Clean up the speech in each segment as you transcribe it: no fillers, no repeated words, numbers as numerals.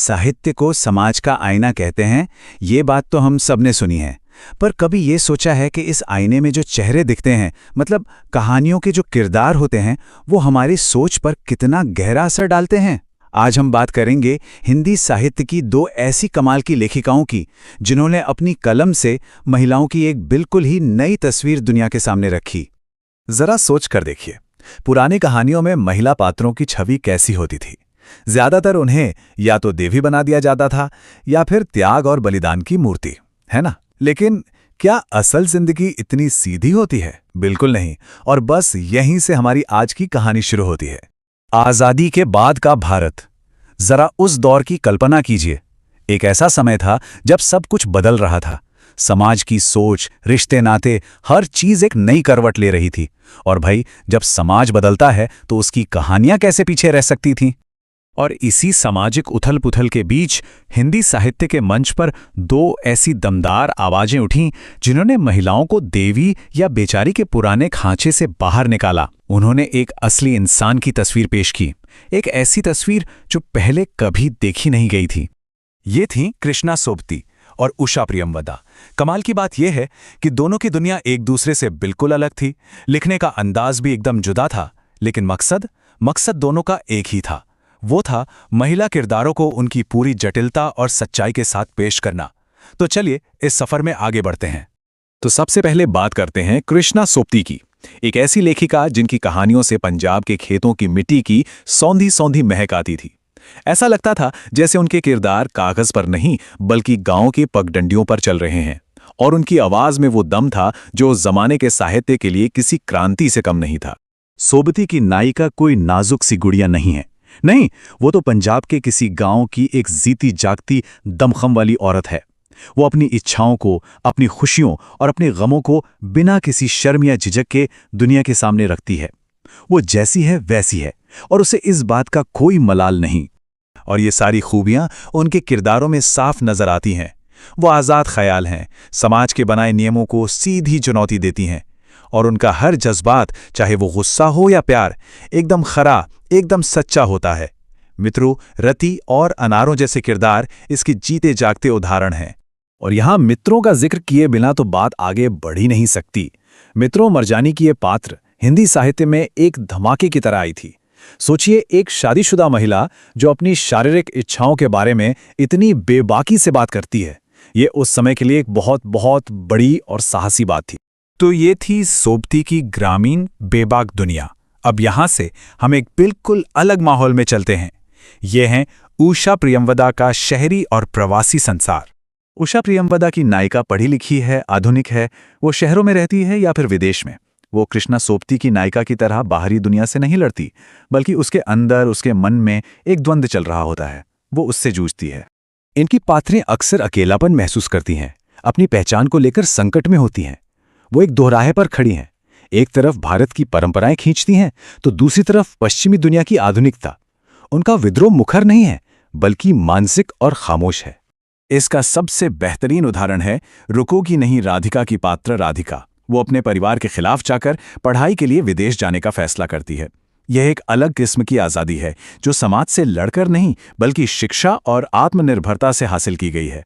साहित्य को समाज का आईना कहते हैं, ये बात तो हम सबने सुनी है। पर कभी ये सोचा है कि इस आईने में जो चेहरे दिखते हैं, मतलब कहानियों के जो किरदार होते हैं, वो हमारी सोच पर कितना गहरा असर डालते हैं? आज हम बात करेंगे हिंदी साहित्य की दो ऐसी कमाल की लेखिकाओं की, जिन्होंने अपनी कलम से महिलाओं की एक बिल्कुल ही नई तस्वीर दुनिया के सामने रखी। जरा सोच कर देखिए, पुरानी कहानियों में महिला पात्रों की छवि कैसी होती थी। ज्यादातर उन्हें या तो देवी बना दिया जाता था या फिर त्याग और बलिदान की मूर्ति, है ना? लेकिन क्या असल जिंदगी इतनी सीधी होती है? बिल्कुल नहीं। और बस यहीं से हमारी आज की कहानी शुरू होती है। आजादी के बाद का भारत। जरा उस दौर की कल्पना कीजिए। एक ऐसा समय था जब सब कुछ बदल रहा था। समाज की सोच, रिश्ते नाते, हर चीज एक नई करवट ले रही थी। और भाई, जब समाज बदलता है तो उसकी कहानियां कैसे पीछे रह सकती थीं? और इसी सामाजिक उथल पुथल के बीच हिंदी साहित्य के मंच पर दो ऐसी दमदार आवाजें उठीं जिन्होंने महिलाओं को देवी या बेचारी के पुराने खांचे से बाहर निकाला। उन्होंने एक असली इंसान की तस्वीर पेश की, एक ऐसी तस्वीर जो पहले कभी देखी नहीं गई थी। ये थीं कृष्णा सोबती और उषा प्रियमवदा। कमाल की बात यह है कि दोनों की दुनिया एक दूसरे से बिल्कुल अलग थी। लिखने का अंदाज भी एकदम जुदा था, लेकिन मकसद दोनों का एक ही था। वो था महिला किरदारों को उनकी पूरी जटिलता और सच्चाई के साथ पेश करना। तो चलिए इस सफर में आगे बढ़ते हैं। तो सबसे पहले बात करते हैं कृष्णा सोबती की, एक ऐसी लेखिका जिनकी कहानियों से पंजाब के खेतों की मिट्टी की सौंधी सौंधी महक आती थी। ऐसा लगता था जैसे उनके किरदार कागज पर नहीं बल्कि गांव की पगडंडियों पर चल रहे हैं। और उनकी आवाज में वो दम था जो उस जमाने के साहित्य के लिए किसी क्रांति से कम नहीं था। सोबती की नायिका कोई नाजुक सी गुड़िया नहीं है, नहीं, वो तो पंजाब के किसी गांव की एक जीती जागती दमखम वाली औरत है। वो अपनी इच्छाओं को, अपनी खुशियों और अपने गमों को बिना किसी शर्म या झिझक के दुनिया के सामने रखती है। वो जैसी है वैसी है और उसे इस बात का कोई मलाल नहीं। और ये सारी खूबियां उनके किरदारों में साफ नजर आती हैं। वो आज़ाद ख्याल हैं, समाज के बनाए नियमों को सीधी चुनौती देती हैं। और उनका हर जज्बात, चाहे वो गुस्सा हो या प्यार, एकदम खरा, एकदम सच्चा होता है। मित्रों, रति और अनारों जैसे किरदार इसके जीते जागते उदाहरण हैं। और यहाँ मित्रों का जिक्र किए बिना तो बात आगे बढ़ ही नहीं सकती। मित्रों मरजानी की ये पात्र हिंदी साहित्य में एक धमाके की तरह आई थी। सोचिए, एक शादीशुदा महिला जो अपनी शारीरिक इच्छाओं के बारे में इतनी बेबाकी से बात करती है, ये उस समय के लिए एक बहुत बहुत बड़ी और साहसी बात थी। तो ये थी सोबती की ग्रामीण बेबाक दुनिया। अब यहां से हम एक बिल्कुल अलग माहौल में चलते हैं। ये हैं उषा प्रियमवदा का शहरी और प्रवासी संसार। उषा प्रियमवदा की नायिका पढ़ी लिखी है, आधुनिक है। वो शहरों में रहती है या फिर विदेश में। वो कृष्णा सोबती की नायिका की तरह बाहरी दुनिया से नहीं लड़ती, बल्कि उसके अंदर, उसके मन में एक द्वंद्व चल रहा होता है। वो उससे जूझती है। इनकी पात्रें अक्सर अकेलापन महसूस करती हैं, अपनी पहचान को लेकर संकट में होती हैं। वो एक दोहराहे पर खड़ी हैं। एक तरफ भारत की परंपराएं खींचती हैं, तो दूसरी तरफ पश्चिमी दुनिया की आधुनिकता। उनका विद्रोह मुखर नहीं है, बल्कि मानसिक और खामोश है। इसका सबसे बेहतरीन उदाहरण है रुकोगी नहीं राधिका की पात्र राधिका। वो अपने परिवार के खिलाफ जाकर पढ़ाई के लिए विदेश जाने का फैसला करती है। यह एक अलग किस्म की आज़ादी है जो समाज से लड़कर नहीं बल्कि शिक्षा और आत्मनिर्भरता से हासिल की गई है।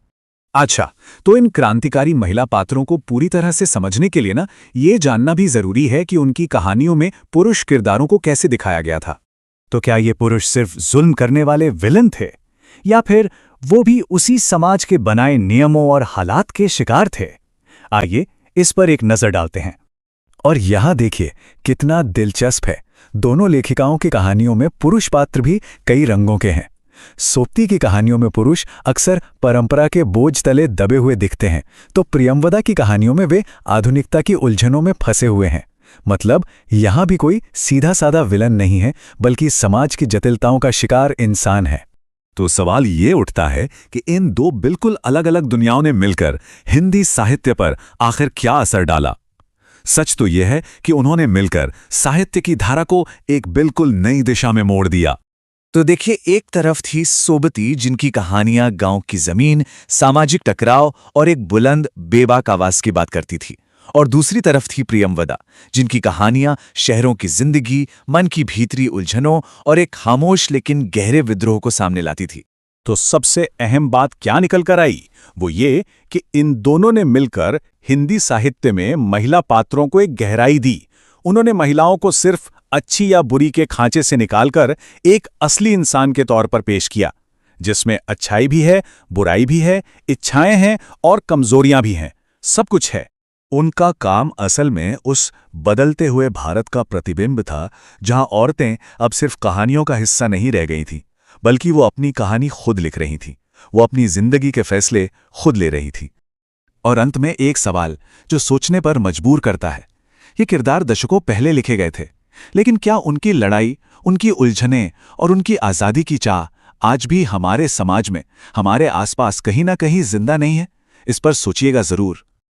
अच्छा, तो इन क्रांतिकारी महिला पात्रों को पूरी तरह से समझने के लिए ना, ये जानना भी जरूरी है कि उनकी कहानियों में पुरुष किरदारों को कैसे दिखाया गया था। तो क्या ये पुरुष सिर्फ जुल्म करने वाले विलन थे, या फिर वो भी उसी समाज के बनाए नियमों और हालात के शिकार थे? आइए इस पर एक नजर डालते हैं। और यहां देखिए कितना दिलचस्प है, दोनों लेखिकाओं की कहानियों में पुरुष पात्र भी कई रंगों के हैं। सोबती की कहानियों में पुरुष अक्सर परंपरा के बोझ तले दबे हुए दिखते हैं, तो प्रियमवदा की कहानियों में वे आधुनिकता की उलझनों में फंसे हुए हैं। मतलब यहां भी कोई सीधा साधा विलन नहीं है, बल्कि समाज की जटिलताओं का शिकार इंसान है। तो सवाल ये उठता है कि इन दो बिल्कुल अलग अलग दुनियाओं ने मिलकर हिंदी साहित्य पर आखिर क्या असर डाला। सच तो यह है कि उन्होंने मिलकर साहित्य की धारा को एक बिल्कुल नई दिशा में मोड़ दिया। तो देखिए, एक तरफ थी सोबती जिनकी कहानियां गांव की जमीन, सामाजिक टकराव और एक बुलंद बेबाक आवाज की बात करती थी। और दूसरी तरफ थी प्रियमवदा जिनकी कहानियां शहरों की जिंदगी, मन की भीतरी उलझनों और एक खामोश लेकिन गहरे विद्रोह को सामने लाती थी। तो सबसे अहम बात क्या निकल कर आई, वो ये कि इन दोनों ने मिलकर हिंदी साहित्य में महिला पात्रों को एक गहराई दी। उन्होंने महिलाओं को सिर्फ अच्छी या बुरी के खांचे से निकालकर एक असली इंसान के तौर पर पेश किया, जिसमें अच्छाई भी है, बुराई भी है, इच्छाएं हैं और कमजोरियां भी हैं, सब कुछ है। उनका काम असल में उस बदलते हुए भारत का प्रतिबिंब था, जहां औरतें अब सिर्फ कहानियों का हिस्सा नहीं रह गई थीं, बल्कि वो अपनी कहानी खुद लिख रही थीं। वो अपनी जिंदगी के फैसले खुद ले रही थी। और अंत में एक सवाल जो सोचने पर मजबूर करता है। ये किरदार दशकों पहले लिखे गए थे, लेकिन क्या उनकी लड़ाई, उनकी उलझनें और उनकी आज़ादी की चाह आज भी हमारे समाज में, हमारे आसपास कहीं ना कहीं जिंदा नहीं है? इस पर सोचिएगा जरूर।